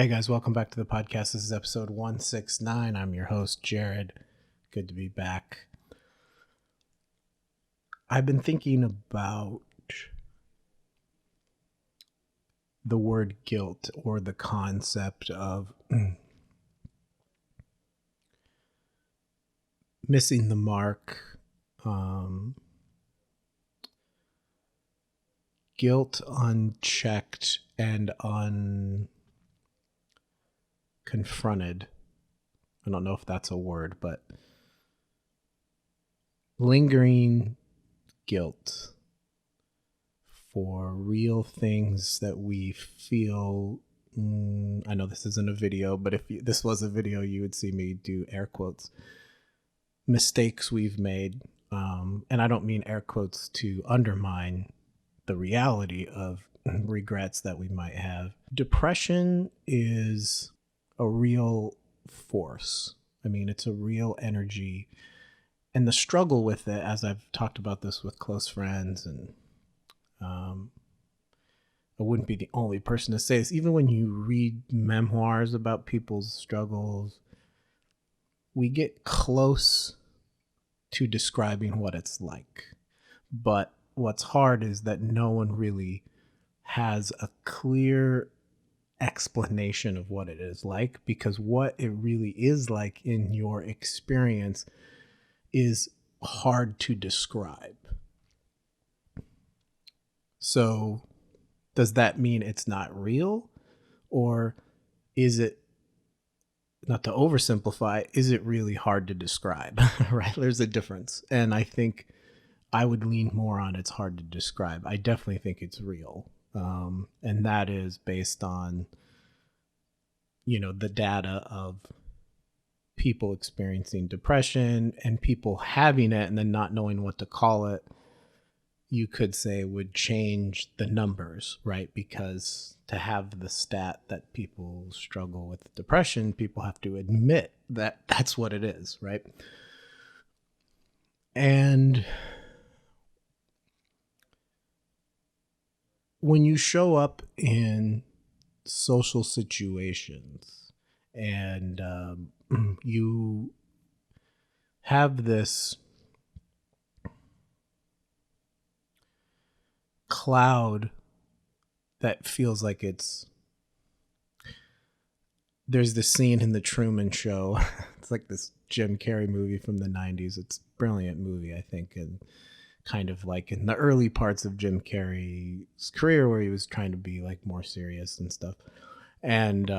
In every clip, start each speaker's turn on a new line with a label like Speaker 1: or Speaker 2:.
Speaker 1: Hey guys, welcome back to the podcast. This is episode 169. I'm your host, Jared. Good to be back. I've been thinking about the word guilt or the concept of missing the mark, guilt unchecked and unconfronted. I don't know if that's a word, but lingering guilt for real things that we feel. I know this isn't a video, but if this was a video, you would see me do air quotes. Mistakes we've made. And I don't mean air quotes to undermine the reality of regrets that we might have. Depression is a real force. I mean, it's a real energy. And the struggle with it, as I've talked about this with close friends, and I wouldn't be the only person to say this, even when you read memoirs about people's struggles, we get close to describing what it's like. But what's hard is that no one really has a clear explanation of what it is like, because what it really is like in your experience is hard to describe. So does that mean it's not real? Or is it, not to oversimplify, is it really hard to describe? Right? There's a difference. And I think I would lean more on it's hard to describe. I definitely think it's real. And that is based on, the data of people experiencing depression and people having it and then not knowing what to call it. You could say would change the numbers, right? Because to have the stat that people struggle with depression, people have to admit that that's what it is, right? And when you show up in social situations and you have this cloud that feels like there's this scene in the Truman Show. It's like this Jim Carrey movie from the 90s. It's a brilliant movie, I think, and kind of like in the early parts of Jim Carrey's career where he was trying to be like more serious and stuff. And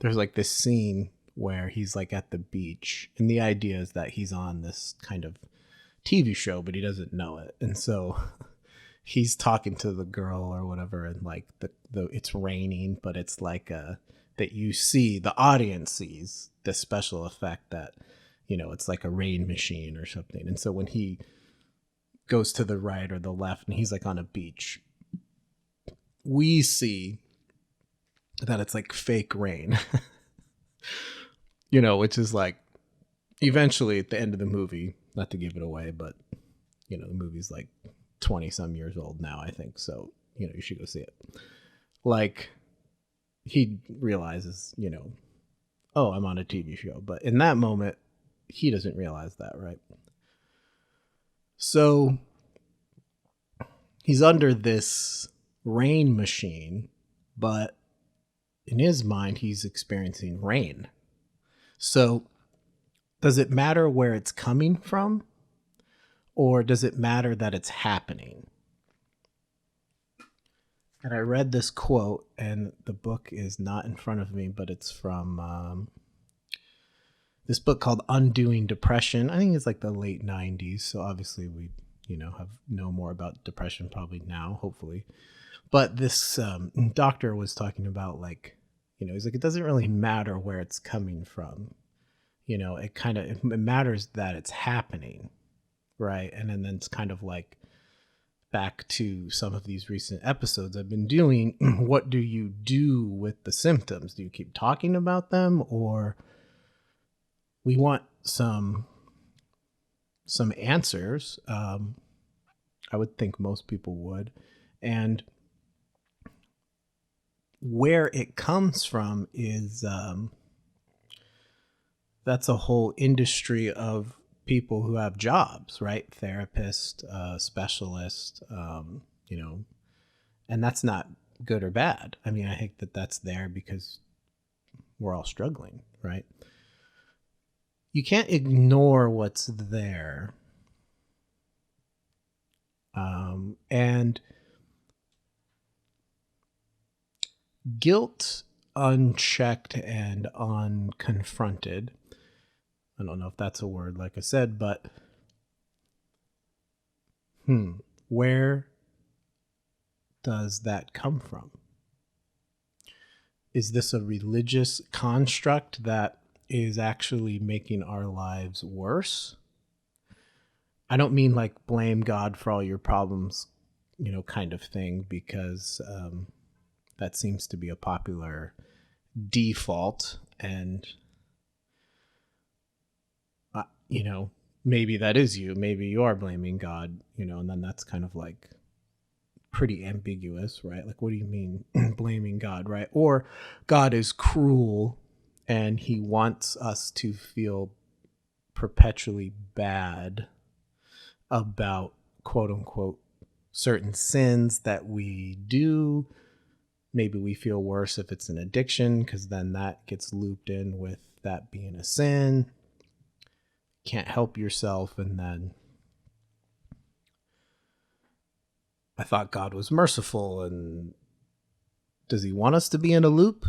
Speaker 1: there's like this scene where he's like at the beach, and the idea is that he's on this kind of TV show, but he doesn't know it. And so he's talking to the girl or whatever, and like the it's raining, but it's like that you see, the audience sees the special effect that, it's like a rain machine or something. And so when he goes to the right or the left and he's like on a beach, we see that it's like fake rain, which is like eventually at the end of the movie, not to give it away, but the movie's like 20 some years old now, I think. So, you should go see it. Like he realizes, oh, I'm on a TV show. But in that moment, he doesn't realize that, right? So he's under this rain machine, but in his mind, he's experiencing rain. So does it matter where it's coming from? Or does it matter that it's happening? And I read this quote, and the book is not in front of me, but it's from this book called Undoing Depression. I think it's like the late 90s. So obviously we, know more about depression probably now, hopefully. But this doctor was talking about like, he's like, it doesn't really matter where it's coming from. It matters that it's happening. Right. And then it's kind of like back to some of these recent episodes I've been doing. What do you do with the symptoms? Do you keep talking about them, or we want some answers? I would think most people would. And where it comes from is that's a whole industry of people who have jobs, right? Therapist, specialist, and that's not good or bad. I mean, I think that that's there because we're all struggling, right? You can't ignore what's there. And guilt unchecked and unconfronted, I don't know if that's a word, like I said, but where does that come from? Is this a religious construct that is actually making our lives worse? I don't mean like blame God for all your problems, kind of thing, because that seems to be a popular default. And, maybe that is you. Maybe you are blaming God, and then that's kind of like pretty ambiguous, right? Like, what do you mean blaming God, right? Or God is cruel and he wants us to feel perpetually bad about, quote unquote, certain sins that we do. Maybe we feel worse if it's an addiction, because then that gets looped in with that being a sin. Can't help yourself. And then I thought God was merciful, and does he want us to be in a loop?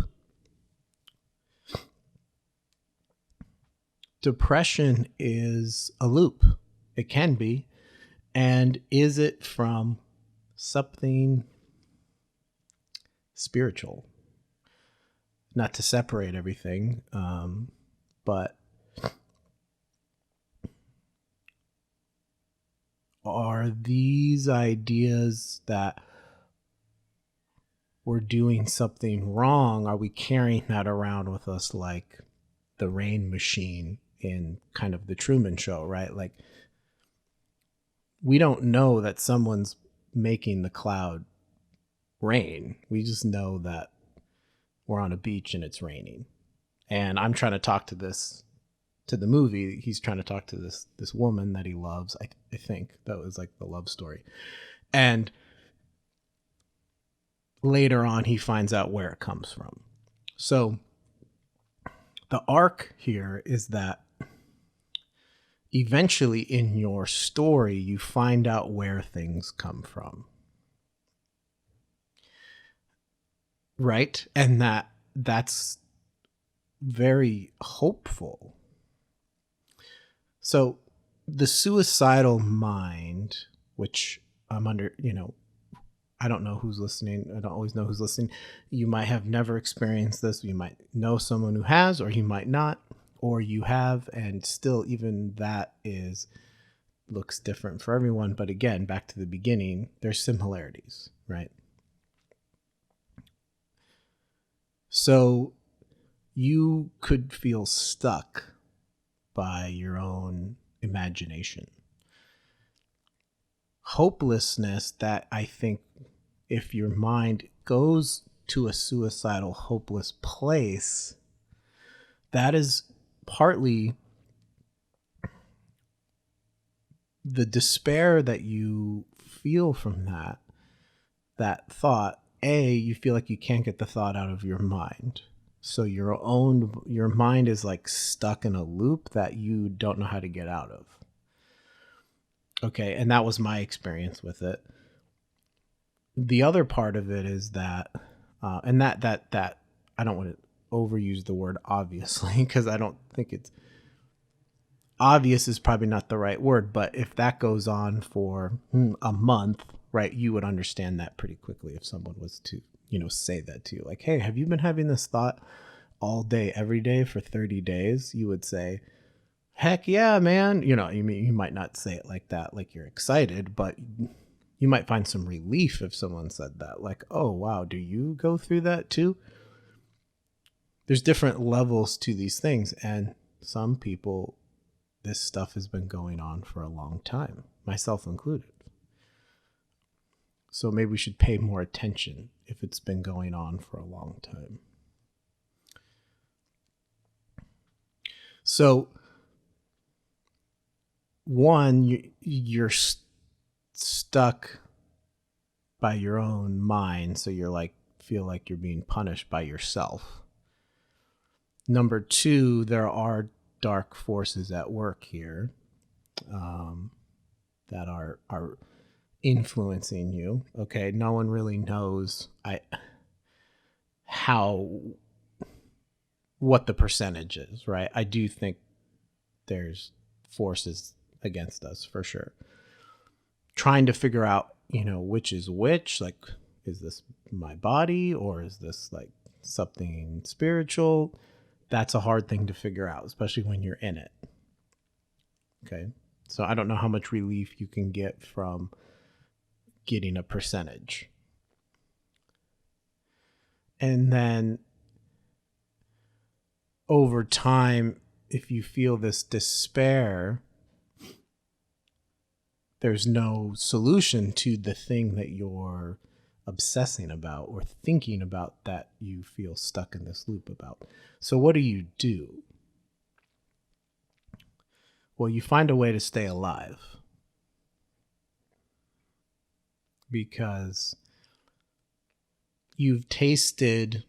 Speaker 1: Depression is a loop. It can be. And is it from something spiritual? Not to separate everything, but are these ideas that we're doing something wrong, are we carrying that around with us like the rain machine in kind of the Truman Show, right? Like, we don't know that someone's making the cloud rain. We just know that we're on a beach and it's raining. And I'm trying to talk to the movie. He's trying to talk to this woman that he loves. I think that was like the love story. And later on, he finds out where it comes from. So the arc here is that eventually in your story, you find out where things come from. Right? And that's very hopeful. So the suicidal mind, which I'm under, I don't know who's listening. I don't always know who's listening. You might have never experienced this. You might know someone who has, or you might not, or you have, and still even that looks different for everyone. But again, back to the beginning, there's similarities, right? So you could feel stuck by your own imagination. Hopelessness, that I think if your mind goes to a suicidal, hopeless place, that is partly the despair that you feel from that thought. You feel like you can't get the thought out of your mind. So your mind is like stuck in a loop that you don't know how to get out of. Okay, and that was my experience with it. The other part of it is that, and that I don't want to overuse the word obviously, because I don't think it's obvious is probably not the right word, but if that goes on for a month, right, you would understand that pretty quickly if someone was to, say that to you, like, hey, have you been having this thought all day, every day for 30 days? You would say, heck yeah, man. You might not say it like that, like you're excited, but you might find some relief if someone said that, like, oh, wow, do you go through that too? There's different levels to these things. And some people, this stuff has been going on for a long time, myself included. So maybe we should pay more attention if it's been going on for a long time. So, one, you're stuck by your own mind, so you're like, feel like you're being punished by yourself. Number two, there are dark forces at work here that are influencing you. Okay, no one really knows what the percentage is, right? I do think there's forces against us for sure. Trying to figure out, which is which, like, is this my body or is this like something spiritual? That's a hard thing to figure out, especially when you're in it. Okay. So I don't know how much relief you can get from getting a percentage. And then over time, if you feel this despair, there's no solution to the thing that you're obsessing about or thinking about that you feel stuck in this loop about. So what do? Well, you find a way to stay alive, because you've tasted,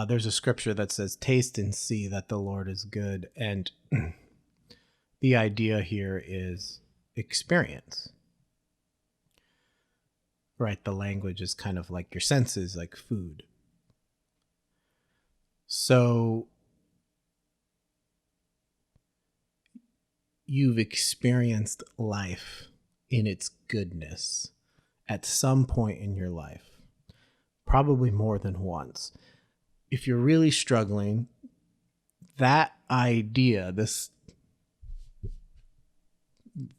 Speaker 1: there's a scripture that says, taste and see that the Lord is good. And the idea here is experience, right? The language is kind of like your senses, like food. So you've experienced life in its goodness at some point in your life, probably more than once. If you're really struggling, that idea, this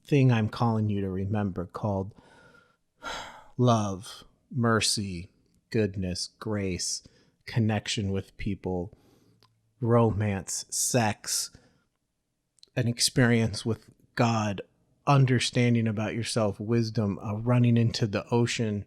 Speaker 1: thing I'm calling you to remember called love, mercy, goodness, grace, connection with people, romance, sex, an experience with God, understanding about yourself, wisdom, running into the ocean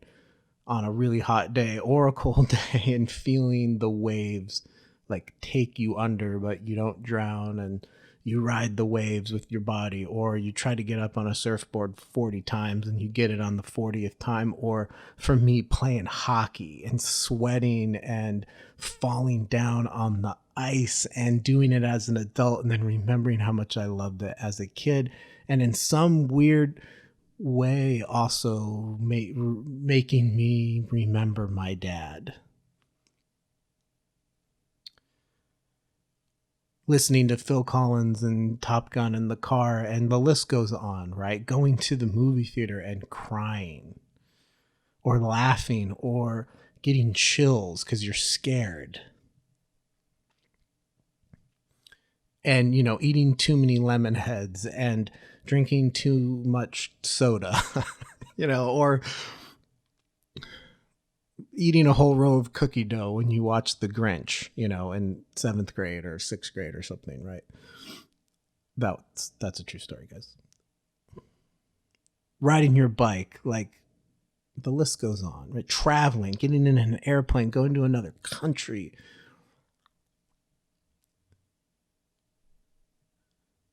Speaker 1: on a really hot day or a cold day and feeling the waves like take you under, but you don't drown, and you ride the waves with your body, or you try to get up on a surfboard 40 times and you get it on the 40th time. Or for me, playing hockey and sweating and falling down on the ice and doing it as an adult, and then remembering how much I loved it as a kid, and in some weird way also making me remember my dad. Listening to Phil Collins and Top Gun in the car, and the list goes on, right? Going to the movie theater and crying or laughing or getting chills because you're scared. And, eating too many lemon heads and drinking too much soda, or eating a whole row of cookie dough when you watch The Grinch, in 7th grade or 6th grade or something, right? That's a true story, guys. Riding your bike, like, the list goes on, right? Traveling, getting in an airplane, going to another country.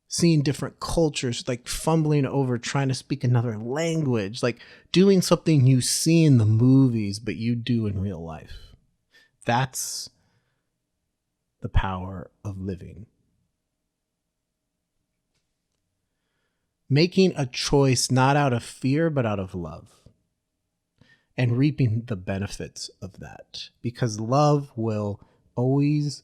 Speaker 1: Seeing different cultures, like fumbling over trying to speak another language, like doing something you see in the movies but you do in real life. That's the power of living. Making a choice not out of fear but out of love, and reaping the benefits of that, because love will always,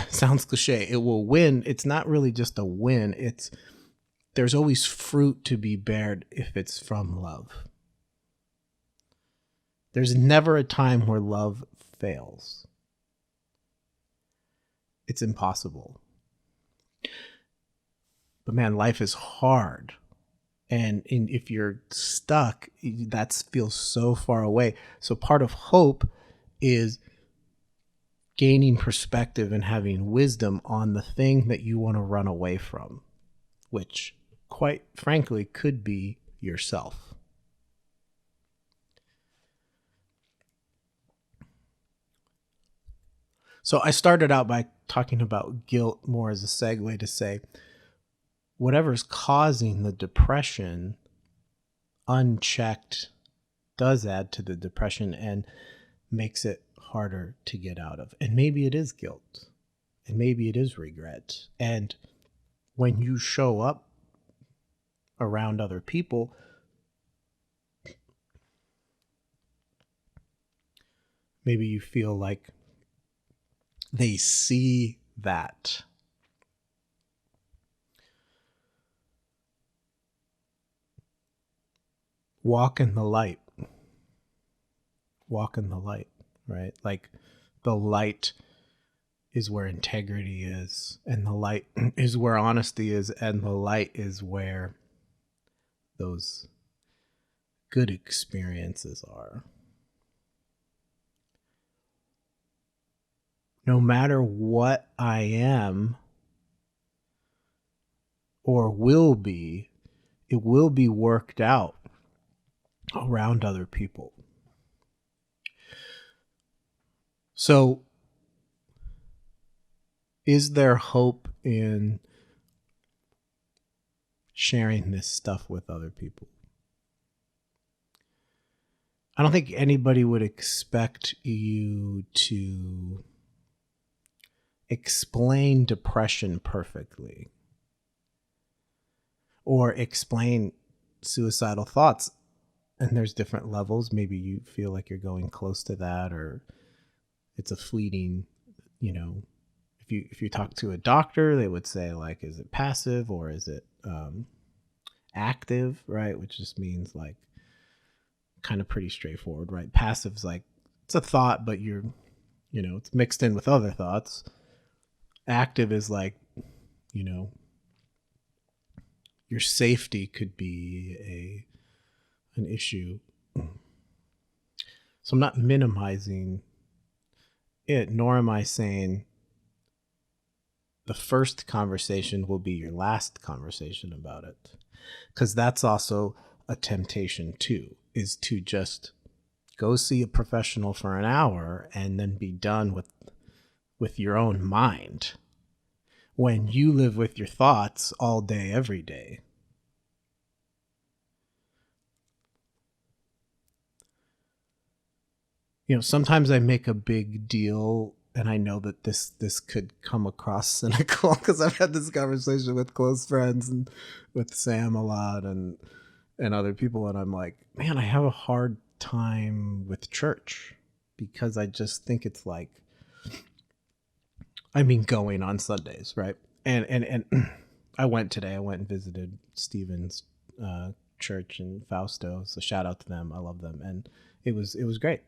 Speaker 1: sounds cliche, it will win. It's not really just a win. There's always fruit to be bared if it's from love. There's never a time where love fails. It's impossible. But man, life is hard. And if you're stuck, that feels so far away. So part of hope is gaining perspective and having wisdom on the thing that you want to run away from, which quite frankly could be yourself. So I started out by talking about guilt more as a segue to say whatever's causing the depression unchecked does add to the depression and makes it harder to get out of. And maybe it is guilt, and maybe it is regret. And when you show up around other people, maybe you feel like they see that. Walk in the light. Walk in the light, right? Like the light is where integrity is, and the light is where honesty is, and the light is where those good experiences are. No matter what I am or will be, it will be worked out around other people. So, is there hope in sharing this stuff with other people? I don't think anybody would expect you to explain depression perfectly or explain suicidal thoughts. And there's different levels. Maybe you feel like you're going close to that, or it's a fleeting, if you talk to a doctor, they would say, like, is it passive or is it active, right? Which just means like kind of pretty straightforward, right? Passive's like, it's a thought, but it's mixed in with other thoughts. Active is like, your safety could be an issue. So I'm not minimizing it, nor am I saying the first conversation will be your last conversation about it. Because that's also a temptation too, is to just go see a professional for an hour and then be done with your own mind, when you live with your thoughts all day, every day. Sometimes I make a big deal, and I know that this could come across cynical because I've had this conversation with close friends and with Sam a lot and other people, and I'm like, man, I have a hard time with church because I just think it's like, going on Sundays, right? And I went today. I went and visited Stephen's church in Fausto, so shout out to them. I love them, and it was great.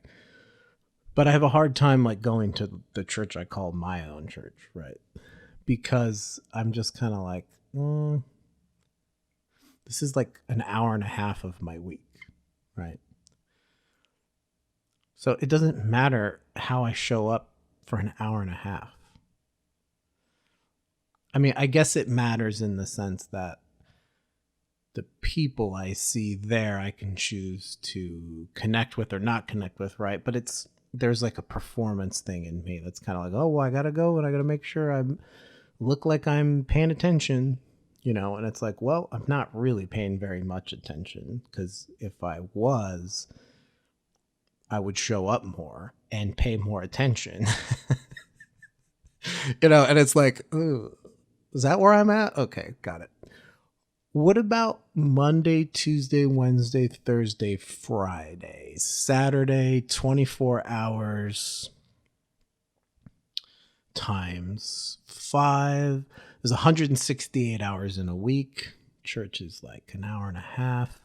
Speaker 1: But I have a hard time like going to the church I call my own church, right? Because I'm just kind of like, this is like an hour and a half of my week, right? So it doesn't matter how I show up for an hour and a half. I guess it matters in the sense that the people I see there, I can choose to connect with or not connect with, right? But there's like a performance thing in me that's kind of like, oh, well, I gotta go and I gotta make sure I look like I'm paying attention, and it's like, well, I'm not really paying very much attention, because if I was, I would show up more and pay more attention. And it's like, ooh, is that where I'm at? Okay, got it. What about Monday, Tuesday, Wednesday, Thursday, Friday, Saturday, 24 hours times 5? There's 168 hours in a week. Church is like an hour and a half.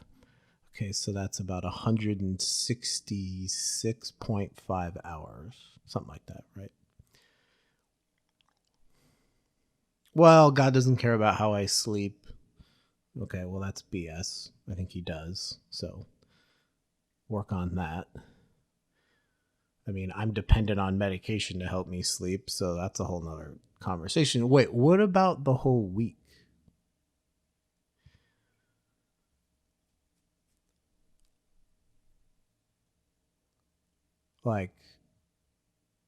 Speaker 1: Okay, so that's about 166.5 hours, something like that, right? Well, God doesn't care about how I sleep. Okay, well, that's BS. I think he does. So work on that. I'm dependent on medication to help me sleep, so that's a whole nother conversation. Wait, what about the whole week? Like,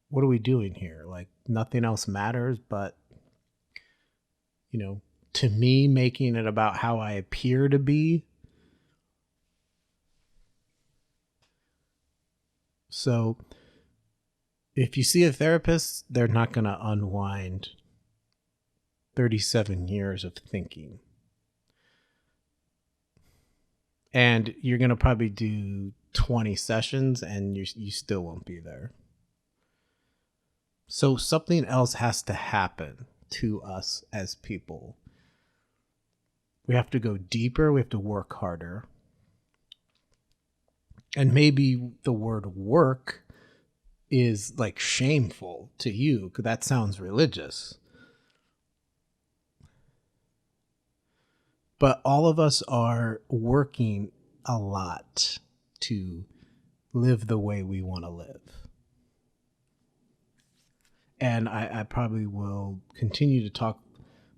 Speaker 1: what are we doing here? Like, nothing else matters but, to me, making it about how I appear to be. So if you see a therapist, they're not going to unwind 37 years of thinking. And you're going to probably do 20 sessions and you still won't be there. So something else has to happen to us as people. We have to go deeper. We have to work harder. And maybe the word work is like shameful to you because that sounds religious. But all of us are working a lot to live the way we want to live. And I probably will continue to talk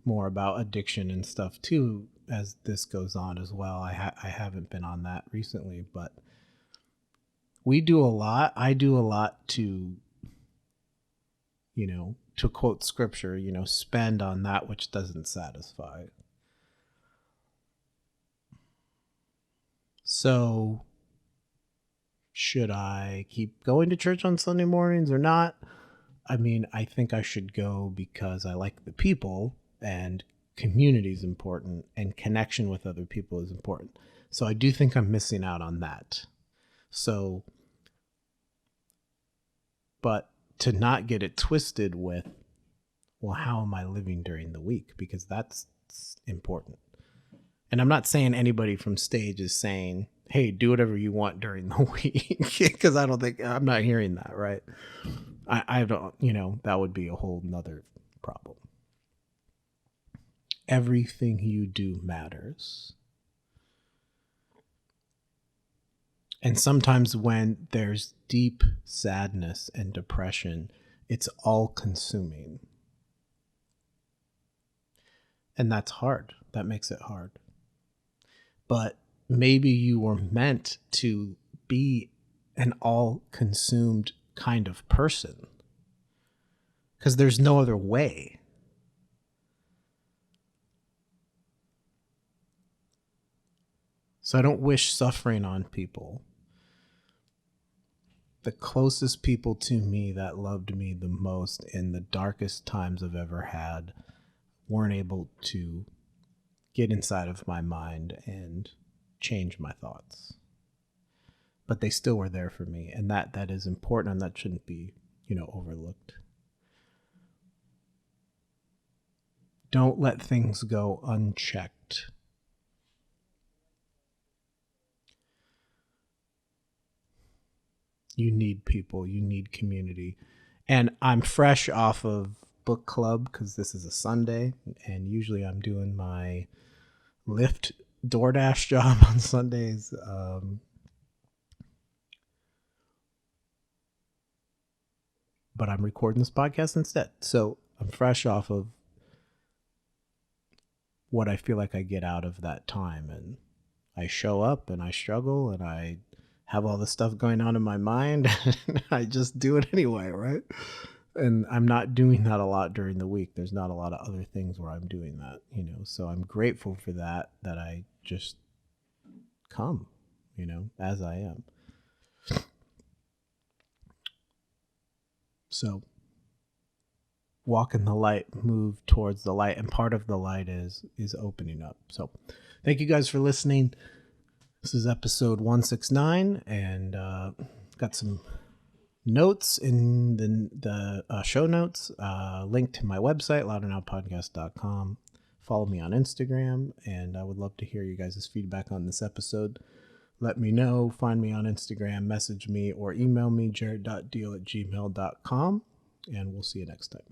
Speaker 1: more about addiction and stuff too as this goes on as well. I haven't been on that recently, but we do a lot. I do a lot to, to quote scripture, spend on that which doesn't satisfy. So should I keep going to church on Sunday mornings or not? I mean, I think I should go because I like the people and community is important and connection with other people is important. So I do think I'm missing out on that. So, but to not get it twisted with, well, how am I living during the week? Because that's important. And I'm not saying anybody from stage is saying, hey, do whatever you want during the week, because I'm not hearing that, right? I don't, that would be a whole nother problem. Everything you do matters. And sometimes when there's deep sadness and depression, it's all consuming. And that's hard. That makes it hard. But maybe you were meant to be an all-consumed kind of person. Because there's no other way. So I don't wish suffering on people. The closest people to me that loved me the most in the darkest times I've ever had weren't able to get inside of my mind and change my thoughts. But they still were there for me, and that is important, and that shouldn't be, overlooked. Don't let things go unchecked. You need people, you need community. And I'm fresh off of book club because this is a Sunday, and usually I'm doing my Lyft DoorDash job on Sundays. But I'm recording this podcast instead. So I'm fresh off of what I feel like I get out of that time. And I show up and I struggle and I have all this stuff going on in my mind. And I just do it anyway, right? And I'm not doing that a lot during the week. There's not a lot of other things where I'm doing that, So I'm grateful for that I just come, as I am. So walk in the light, move towards the light. And part of the light is opening up. So thank you guys for listening. This is episode 169 and got some notes in the show notes, link to my website, loudernow.podcast.com. Follow me on Instagram, and I would love to hear you guys' feedback on this episode. Let me know. Find me on Instagram, message me, or email me, jared.deal@gmail.com, and we'll see you next time.